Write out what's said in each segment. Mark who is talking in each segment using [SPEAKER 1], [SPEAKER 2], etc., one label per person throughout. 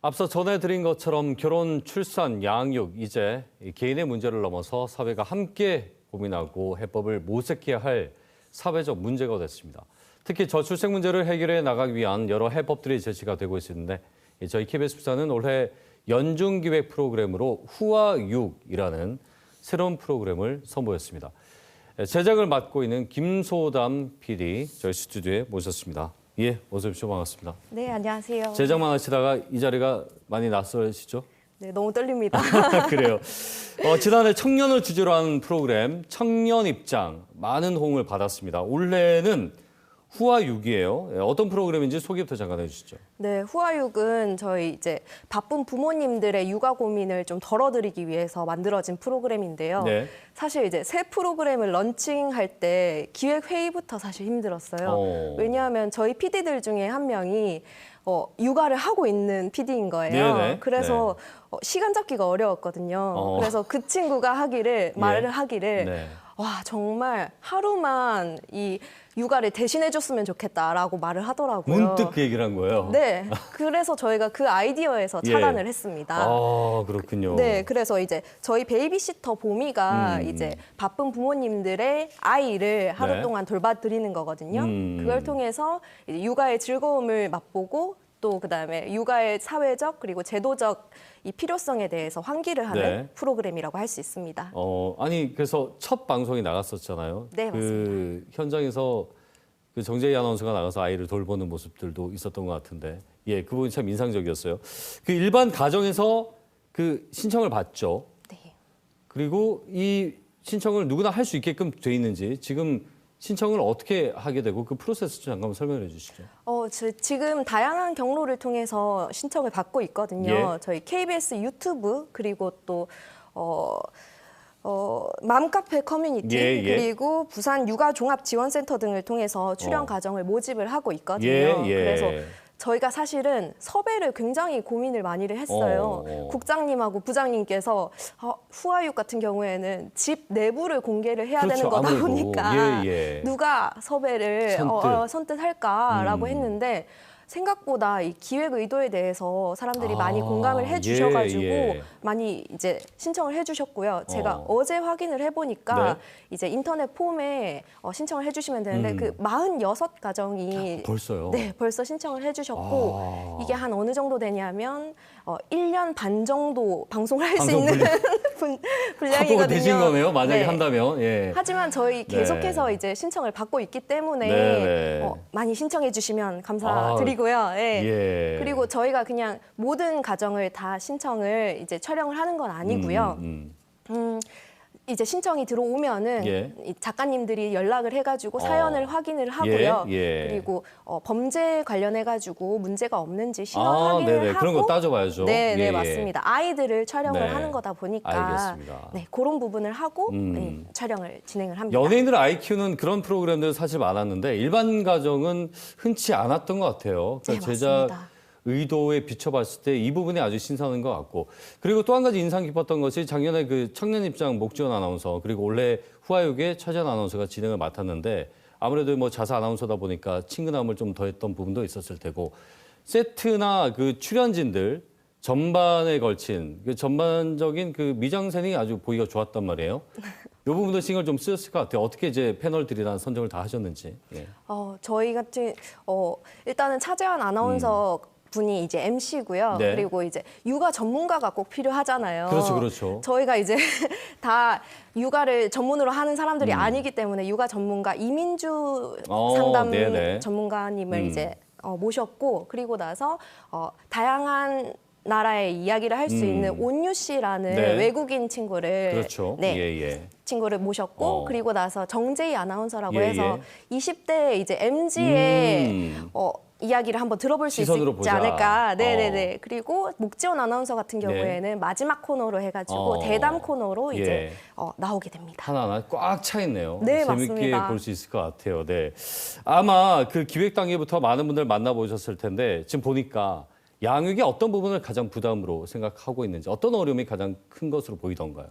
[SPEAKER 1] 앞서 전해드린 것처럼 결혼, 출산, 양육, 이제 개인의 문제를 넘어서 사회가 함께 고민하고 해법을 모색해야 할 사회적 문제가 됐습니다. 특히 저출생 문제를 해결해 나가기 위한 여러 해법들이 제시가 되고 있는데 저희 KBS 부사는 올해 연중기획 프로그램으로 후아육이라는 새로운 프로그램을 선보였습니다. 제작을 맡고 있는 김소담 PD 저희 스튜디오에 모셨습니다. 예, 어서 오십시오. 반갑습니다.
[SPEAKER 2] 네, 안녕하세요.
[SPEAKER 1] 제작만 하시다가 이 자리가 많이 낯설으시죠?
[SPEAKER 2] 네, 너무 떨립니다.
[SPEAKER 1] 그래요. 지난해 청년을 주제로 한 프로그램 청년 입장 많은 호응을 받았습니다. 올해는 후아육이에요. 어떤 프로그램인지 소개부터 잠깐 해주시죠.
[SPEAKER 2] 네, 후아육은 저희 이제 바쁜 부모님들의 육아 고민을 좀 덜어드리기 위해서 만들어진 프로그램인데요.
[SPEAKER 1] 네.
[SPEAKER 2] 사실 이제 새 프로그램을 런칭할 때 기획 회의부터 사실 힘들었어요. 왜냐하면 저희 PD들 중에 한 명이 육아를 하고 있는 PD인 거예요.
[SPEAKER 1] 네네.
[SPEAKER 2] 그래서 시간 잡기가 어려웠거든요. 그래서 그 친구가 말을 하기를
[SPEAKER 1] 네.
[SPEAKER 2] 와, 정말 하루만 이 육아를 대신해줬으면 좋겠다라고 말을 하더라고요.
[SPEAKER 1] 문득 그 얘기를 한 거예요.
[SPEAKER 2] 네, 그래서 저희가 그 아이디어에서 차단을
[SPEAKER 1] 예.
[SPEAKER 2] 했습니다.
[SPEAKER 1] 아, 그렇군요.
[SPEAKER 2] 네, 그래서 이제 저희 베이비시터 보미가 이제 바쁜 부모님들의 아이를 하루
[SPEAKER 1] 네.
[SPEAKER 2] 동안 돌봐드리는 거거든요. 그걸 통해서 이제 육아의 즐거움을 맛보고 또 그다음에 육아의 사회적 그리고 제도적 이 필요성에 대해서 환기를 하는
[SPEAKER 1] 네.
[SPEAKER 2] 프로그램이라고 할 수 있습니다.
[SPEAKER 1] 아니 그래서 첫 방송이 나갔었잖아요.
[SPEAKER 2] 네,
[SPEAKER 1] 그 현장에서 그 정재희 아나운서가 나가서 아이를 돌보는 모습들도 있었던 것 같은데, 예, 그 부분이 참 인상적이었어요. 그 일반 가정에서 그 신청을 받죠.
[SPEAKER 2] 네.
[SPEAKER 1] 그리고 이 신청을 누구나 할 수 있게끔 돼 있는지 지금 신청을 어떻게 하게 되고 그 프로세스 좀 잠깐 설명해 주시죠.
[SPEAKER 2] 지금 다양한 경로를 통해서 신청을 받고 있거든요.
[SPEAKER 1] 예.
[SPEAKER 2] 저희 KBS 유튜브 그리고 또 맘카페 커뮤니티
[SPEAKER 1] 예, 예.
[SPEAKER 2] 그리고 부산 육아종합지원센터 등을 통해서 출연 가정을 모집을 하고 있거든요.
[SPEAKER 1] 예, 예.
[SPEAKER 2] 그래서 저희가 사실은 섭외를 굉장히 고민을 많이 했어요. 국장님하고 부장님께서 후아육 같은 경우에는 집 내부를 공개를 해야
[SPEAKER 1] 그렇죠,
[SPEAKER 2] 되는 거다
[SPEAKER 1] 아무래도.
[SPEAKER 2] 보니까
[SPEAKER 1] 예, 예.
[SPEAKER 2] 누가 섭외를 선뜻할까라고 했는데 생각보다 이 기획 의도에 대해서 사람들이 많이 공감을 해주셔가지고
[SPEAKER 1] 예.
[SPEAKER 2] 많이 이제 신청을 해주셨고요. 제가 어제 확인을 해보니까
[SPEAKER 1] 네.
[SPEAKER 2] 이제 인터넷 폼에 신청을 해주시면 되는데 그 46가정이
[SPEAKER 1] 벌써요?
[SPEAKER 2] 네, 벌써 신청을 해주셨고 이게 한 어느 정도 되냐면 1년 반 정도 방송을 할 수
[SPEAKER 1] 방송
[SPEAKER 2] 있는 분량이거든요.
[SPEAKER 1] 확보가 되신 거네요. 만약에
[SPEAKER 2] 네.
[SPEAKER 1] 한다면. 예.
[SPEAKER 2] 하지만 저희 계속해서 이제 신청을 받고 있기 때문에
[SPEAKER 1] 네.
[SPEAKER 2] 많이 신청해 주시면 감사드리고요. 예.
[SPEAKER 1] 예.
[SPEAKER 2] 그리고 저희가 그냥 모든 가정을 다 신청을 이제 촬영을 하는 건 아니고요. 이제 신청이 들어오면은
[SPEAKER 1] 예.
[SPEAKER 2] 이 작가님들이 연락을 해가지고 사연을 확인을 하고요.
[SPEAKER 1] 예.
[SPEAKER 2] 그리고 범죄 관련해가지고 문제가 없는지 신원 확인을
[SPEAKER 1] 네네.
[SPEAKER 2] 하고
[SPEAKER 1] 그런 거 따져봐야죠.
[SPEAKER 2] 네,
[SPEAKER 1] 예, 예.
[SPEAKER 2] 맞습니다. 아이들을 촬영을
[SPEAKER 1] 네.
[SPEAKER 2] 하는 거다 보니까
[SPEAKER 1] 알겠습니다.
[SPEAKER 2] 네, 그런 부분을 하고 촬영을 진행을 합니다.
[SPEAKER 1] 연예인들 아이 키우는 그런 프로그램들 사실 많았는데 일반 가정은 흔치 않았던 것 같아요.
[SPEAKER 2] 네,
[SPEAKER 1] 그러니까 제작
[SPEAKER 2] 맞습니다.
[SPEAKER 1] 의도에 비춰봤을 때 이 부분이 아주 신선한 것 같고, 그리고 또 한 가지 인상 깊었던 것이 작년에 그 청년 입장 목지원 아나운서 그리고 올해 후아육의 최재현 아나운서가 진행을 맡았는데 아무래도 뭐 자사 아나운서다 보니까 친근함을 좀 더했던 부분도 있었을 테고, 세트나 그 출연진들 전반에 걸친 그 전반적인 그 미장센이 아주 보기가 좋았단 말이에요. 이 부분도 신경을 좀 쓰였을 것 같아요. 어떻게 이제 패널들이랑 선정을 다 하셨는지. 예.
[SPEAKER 2] 저희 같은 일단은 차재환 아나운서 분이 이제 MC고요.
[SPEAKER 1] 네.
[SPEAKER 2] 그리고 이제 육아 전문가가 꼭 필요하잖아요.
[SPEAKER 1] 그렇죠.
[SPEAKER 2] 저희가 이제 다 육아를 전문으로 하는 사람들이 아니기 때문에 육아 전문가 이민주 상담
[SPEAKER 1] 네네.
[SPEAKER 2] 전문가님을 이제 모셨고, 그리고 나서 다양한 나라의 이야기를 할 수 있는 온유 씨라는
[SPEAKER 1] 네.
[SPEAKER 2] 외국인 친구를
[SPEAKER 1] 그렇죠.
[SPEAKER 2] 네,
[SPEAKER 1] 예.
[SPEAKER 2] 친구를 모셨고, 그리고 나서 정재희 아나운서라고
[SPEAKER 1] 예,
[SPEAKER 2] 해서 20대 이제 MZ의 이야기를 한번 들어볼 수
[SPEAKER 1] 시선으로
[SPEAKER 2] 있지
[SPEAKER 1] 보자.
[SPEAKER 2] 않을까. 네네네. 그리고 목지원 아나운서 같은 경우에는 마지막 코너로 해가지고 대담 코너로 이제 나오게 됩니다.
[SPEAKER 1] 하나하나 꽉 차 있네요.
[SPEAKER 2] 네,
[SPEAKER 1] 재밌게
[SPEAKER 2] 맞습니다.
[SPEAKER 1] 볼 수 있을 것 같아요. 네. 아마 그 기획 단계부터 많은 분들 만나보셨을 텐데 지금 보니까 양육의 어떤 부분을 가장 부담으로 생각하고 있는지, 어떤 어려움이 가장 큰 것으로 보이던가요?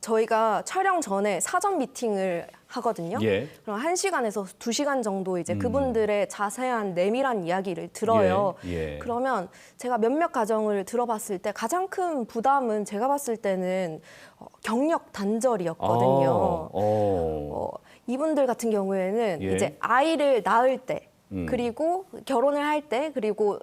[SPEAKER 2] 저희가 촬영 전에 사전 미팅을 하거든요.
[SPEAKER 1] 예.
[SPEAKER 2] 그럼 1시간에서 2시간 정도 이제 그분들의 자세한 내밀한 이야기를 들어요.
[SPEAKER 1] 예.
[SPEAKER 2] 그러면 제가 몇몇 가정을 들어봤을 때 가장 큰 부담은 제가 봤을 때는 경력 단절이었거든요. 이분들 같은 경우에는
[SPEAKER 1] 예.
[SPEAKER 2] 이제 아이를 낳을 때 그리고 결혼을 할 때 그리고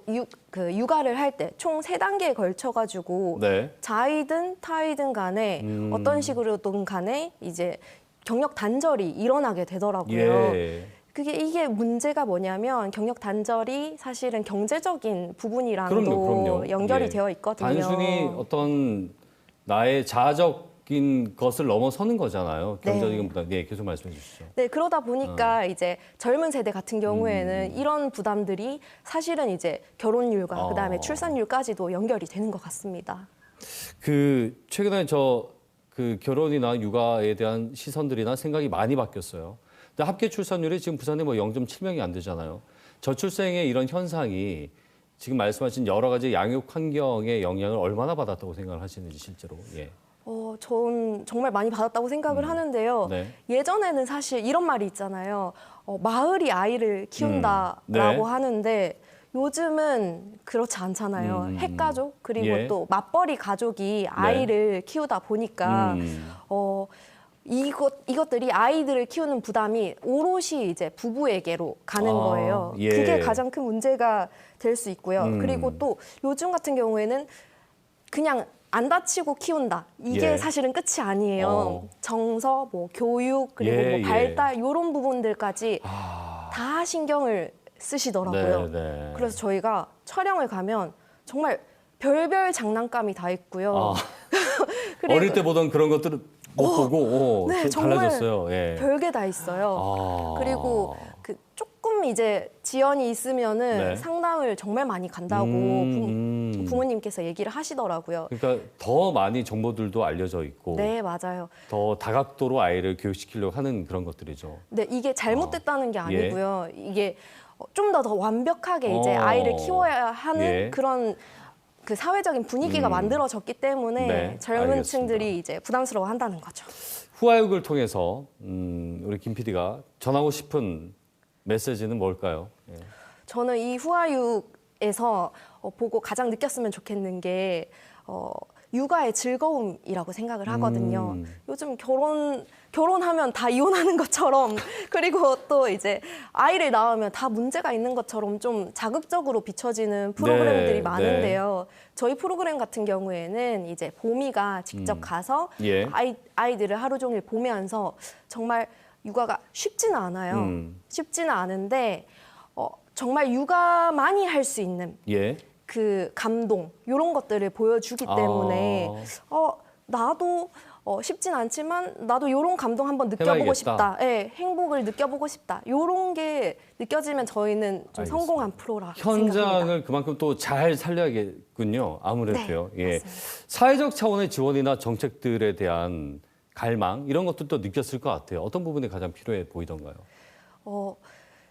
[SPEAKER 2] 육아를 할 때 총 3단계에 걸쳐가지고
[SPEAKER 1] 네.
[SPEAKER 2] 자이든 타이든 간에 어떤 식으로든 간에 이제 경력 단절이 일어나게 되더라고요.
[SPEAKER 1] 예.
[SPEAKER 2] 이게 문제가 뭐냐면 경력 단절이 사실은 경제적인 부분이랑도
[SPEAKER 1] 그럼요.
[SPEAKER 2] 연결이
[SPEAKER 1] 예.
[SPEAKER 2] 되어 있거든요.
[SPEAKER 1] 단순히 어떤 나의 자아적인 것을 넘어서는 거잖아요. 경제적인 부담. 네, 계속 말씀해 주시죠.
[SPEAKER 2] 네, 그러다 보니까 이제 젊은 세대 같은 경우에는 이런 부담들이 사실은 이제 결혼율과 그다음에 출산율까지도 연결이 되는 것 같습니다.
[SPEAKER 1] 최근에 결혼이나 육아에 대한 시선들이나 생각이 많이 바뀌었어요. 근데 합계 출산율이 지금 부산에 0.7명이 안 되잖아요. 저출생의 이런 현상이 지금 말씀하신 여러 가지 양육 환경의 영향을 얼마나 받았다고 생각을 하시는지 실제로. 예.
[SPEAKER 2] 전 정말 많이 받았다고 생각을 하는데요.
[SPEAKER 1] 네.
[SPEAKER 2] 예전에는 사실 이런 말이 있잖아요. 마을이 아이를 키운다라고
[SPEAKER 1] 네.
[SPEAKER 2] 하는데 요즘은 그렇지 않잖아요. 핵가족 그리고
[SPEAKER 1] 예.
[SPEAKER 2] 또 맞벌이 가족이 아이를 키우다 보니까 이것들이 아이들을 키우는 부담이 오롯이 이제 부부에게로 가는 거예요.
[SPEAKER 1] 예.
[SPEAKER 2] 그게 가장 큰 문제가 될 수 있고요. 그리고 또 요즘 같은 경우에는 그냥 안 다치고 키운다. 이게
[SPEAKER 1] 예.
[SPEAKER 2] 사실은 끝이 아니에요. 정서, 교육, 그리고 발달 이런 부분들까지 다 신경을 쓰시더라고요.
[SPEAKER 1] 네.
[SPEAKER 2] 그래서 저희가 촬영을 가면 정말 별별 장난감이 다 있고요. 그리고
[SPEAKER 1] 어릴 때 보던 그런 것들을 못 보고
[SPEAKER 2] 네, 정말
[SPEAKER 1] 달라졌어요. 예.
[SPEAKER 2] 별게 다 있어요. 그리고 조금 이제 지연이 있으면은
[SPEAKER 1] 네.
[SPEAKER 2] 상담을 정말 많이 간다고 부모님께서 얘기를 하시더라고요.
[SPEAKER 1] 그러니까 더 많이 정보들도 알려져 있고
[SPEAKER 2] 네, 맞아요.
[SPEAKER 1] 더 다각도로 아이를 교육시키려고 하는 그런 것들이죠.
[SPEAKER 2] 네, 이게 잘못됐다는 게
[SPEAKER 1] 예.
[SPEAKER 2] 아니고요. 이게 좀 더 완벽하게 이제 아이를 키워야 하는
[SPEAKER 1] 예.
[SPEAKER 2] 그런 사회적인 분위기가 만들어졌기 때문에
[SPEAKER 1] 네,
[SPEAKER 2] 젊은
[SPEAKER 1] 알겠습니다.
[SPEAKER 2] 층들이 이제 부담스러워한다는 거죠.
[SPEAKER 1] 후아육을 통해서 우리 김 PD가 전하고 싶은 메시지는 뭘까요? 예.
[SPEAKER 2] 저는 이 후아육에서 보고 가장 느꼈으면 좋겠는 게 육아의 즐거움이라고 생각을 하거든요. 요즘 결혼하면 다 이혼하는 것처럼 그리고 또 이제 아이를 낳으면 다 문제가 있는 것처럼 좀 자극적으로 비춰지는 프로그램들이 많은데요. 저희 프로그램 같은 경우에는 이제 보미가 직접 가서
[SPEAKER 1] 예.
[SPEAKER 2] 아이들을 하루 종일 보면서 정말 육아가 쉽지는 않아요. 쉽지는 않은데 정말 육아만이 할 수 있는
[SPEAKER 1] 예.
[SPEAKER 2] 그 감동 이런 것들을 보여주기 때문에 나도 쉽진 않지만 나도 이런 감동 한번 느껴보고
[SPEAKER 1] 해봐야겠다.
[SPEAKER 2] 싶다. 예, 행복을 느껴보고 싶다. 이런 게 느껴지면 저희는 좀
[SPEAKER 1] 알겠습니다.
[SPEAKER 2] 성공한 프로라 생각합니다.
[SPEAKER 1] 현장을 그만큼 또 잘 살려야겠군요. 아무래도요.
[SPEAKER 2] 네,
[SPEAKER 1] 예.
[SPEAKER 2] 맞습니다.
[SPEAKER 1] 사회적 차원의 지원이나 정책들에 대한 갈망 이런 것들도 느꼈을 것 같아요. 어떤 부분이 가장 필요해 보이던가요?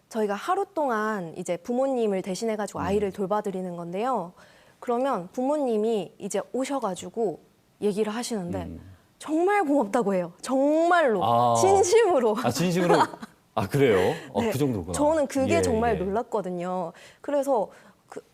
[SPEAKER 2] 저희가 하루 동안 이제 부모님을 대신해가지고 아이를 돌봐드리는 건데요. 그러면 부모님이 이제 오셔가지고 얘기를 하시는데 정말 고맙다고 해요. 정말로 진심으로.
[SPEAKER 1] 진심으로. 그래요?
[SPEAKER 2] 네,
[SPEAKER 1] 그 정도구나.
[SPEAKER 2] 저는 그게
[SPEAKER 1] 예,
[SPEAKER 2] 정말
[SPEAKER 1] 예.
[SPEAKER 2] 놀랐거든요. 그래서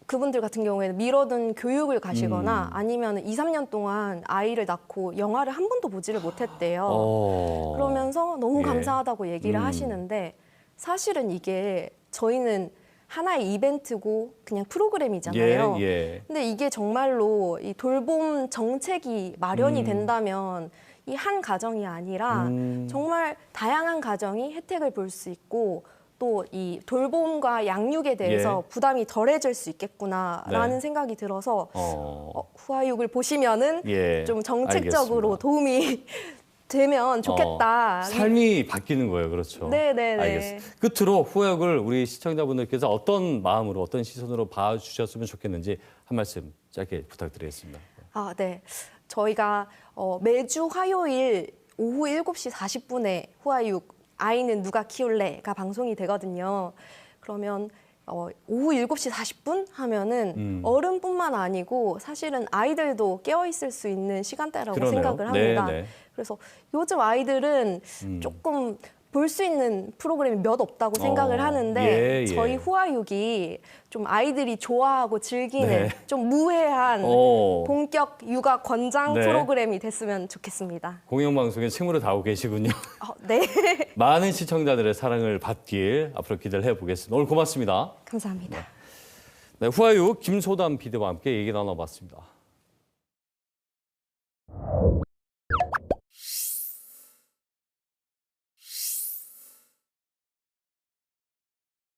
[SPEAKER 2] 그분들 같은 경우에는 미뤄둔 교육을 가시거나 아니면 2, 3년 동안 아이를 낳고 영화를 한 번도 보지를 못했대요. 그러면서 너무
[SPEAKER 1] 예.
[SPEAKER 2] 감사하다고 얘기를 하시는데 사실은 이게 저희는 하나의 이벤트고 그냥 프로그램이잖아요.
[SPEAKER 1] 예.
[SPEAKER 2] 근데 이게 정말로 이 돌봄 정책이 마련이 된다면 이 한 가정이 아니라 정말 다양한 가정이 혜택을 볼 수 있고 또 이 돌봄과 양육에 대해서 부담이 덜해질 수 있겠구나라는
[SPEAKER 1] 네.
[SPEAKER 2] 생각이 들어서 후아육을 보시면은
[SPEAKER 1] 예.
[SPEAKER 2] 좀 정책적으로
[SPEAKER 1] 알겠습니다.
[SPEAKER 2] 도움이 되면 좋겠다.
[SPEAKER 1] 삶이 바뀌는 거예요. 그렇죠.
[SPEAKER 2] 네네네.
[SPEAKER 1] 알겠습니다. 끝으로 후아육을 우리 시청자분들께서 어떤 마음으로 어떤 시선으로 봐주셨으면 좋겠는지 한 말씀 짧게 부탁드리겠습니다.
[SPEAKER 2] 네. 저희가 매주 화요일 오후 7시 40분에 후아육 아이는 누가 키울래가 방송이 되거든요. 그러면 오후 7시 40분 하면은 어른뿐만 아니고 사실은 아이들도 깨어 있을 수 있는 시간대라고
[SPEAKER 1] 그러네요.
[SPEAKER 2] 생각을 합니다.
[SPEAKER 1] 네, 네.
[SPEAKER 2] 그래서 요즘 아이들은 조금 볼 수 있는 프로그램이 몇 없다고 생각을 하는데
[SPEAKER 1] 예, 예.
[SPEAKER 2] 저희 후아육이 좀 아이들이 좋아하고 즐기는
[SPEAKER 1] 네.
[SPEAKER 2] 좀 무해한
[SPEAKER 1] 오.
[SPEAKER 2] 본격 육아 권장
[SPEAKER 1] 네.
[SPEAKER 2] 프로그램이 됐으면 좋겠습니다.
[SPEAKER 1] 공영방송에 책무로 다오고 계시군요.
[SPEAKER 2] 네,
[SPEAKER 1] 많은 시청자들의 사랑을 받길 앞으로 기대를 해보겠습니다. 오늘 고맙습니다.
[SPEAKER 2] 감사합니다.
[SPEAKER 1] 네, 후아육 김소담 PD와 함께 얘기 나눠봤습니다.